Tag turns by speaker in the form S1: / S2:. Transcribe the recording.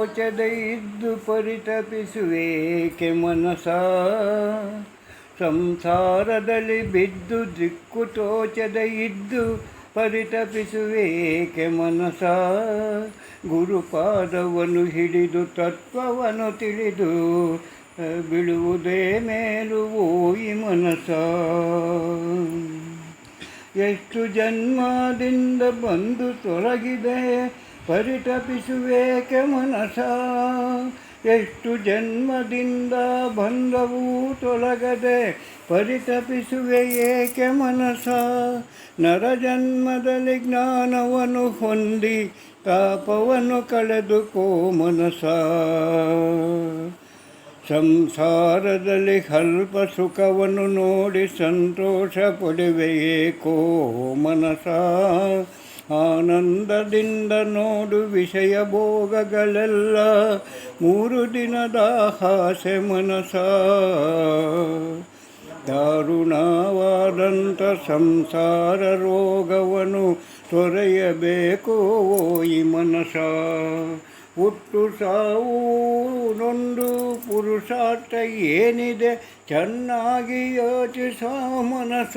S1: ತೋಚದೆ ಇದ್ದು ಪರಿತಪಿಸುವೇಕೆ ಮನಸ. ಸಂಸಾರದಲ್ಲಿ ಬಿದ್ದು ದಿಕ್ಕು ತೋಚದೆ ಇದ್ದು ಪರಿತಪಿಸುವೇಕೆ ಮನಸ. ಗುರುಪಾದವನ್ನು ಹಿಡಿದು ತತ್ವವನ್ನು ತಿಳಿದು ಬಿಡುವುದೇ ಮೇಲು ಓಯಿ ಮನಸ. ಎಷ್ಟು ಜನ್ಮದಿಂದ ಬಂದು ತೊಲಗಿದೆ ಪರಿತಪಿಸುವೇಕೆ ಮನಸ. ಎಷ್ಟು ಜನ್ಮದಿಂದ ಬಂದವೂ ತೊಲಗದೆ ಪರಿತಪಿಸುವೆ ಏಕೆ ಮನಸ. ನರಜನ್ಮದಲ್ಲಿ ಜ್ಞಾನವನ್ನು ಹೊಂದಿ ತಾಪವನ್ನು ಕಳೆದುಕೋ ಮನಸ. ಸಂಸಾರದಲ್ಲಿ ಅಲ್ಪ ಸುಖವನ್ನು ನೋಡಿ ಸಂತೋಷ ಪಡುವೆಯೇಕೋ ಮನಸ. ಆನಂದದಿಂದ ನೋಡು ವಿಷಯ ಭೋಗಗಳೆಲ್ಲ 3 ದಿನದ ಆಸೆ ಮನಸ. ದಾರುಣವಾದಂಥ ಸಂಸಾರ ರೋಗವನ್ನು ತೊರೆಯಬೇಕು ಈ ಮನಸ. ಹುಟ್ಟು ಸಾವು ನೊಂದು ಪುರುಷಾರ್ಥ ಏನಿದೆ ಚೆನ್ನಾಗಿ ಯೋಚಿಸೋ ಮನಸ.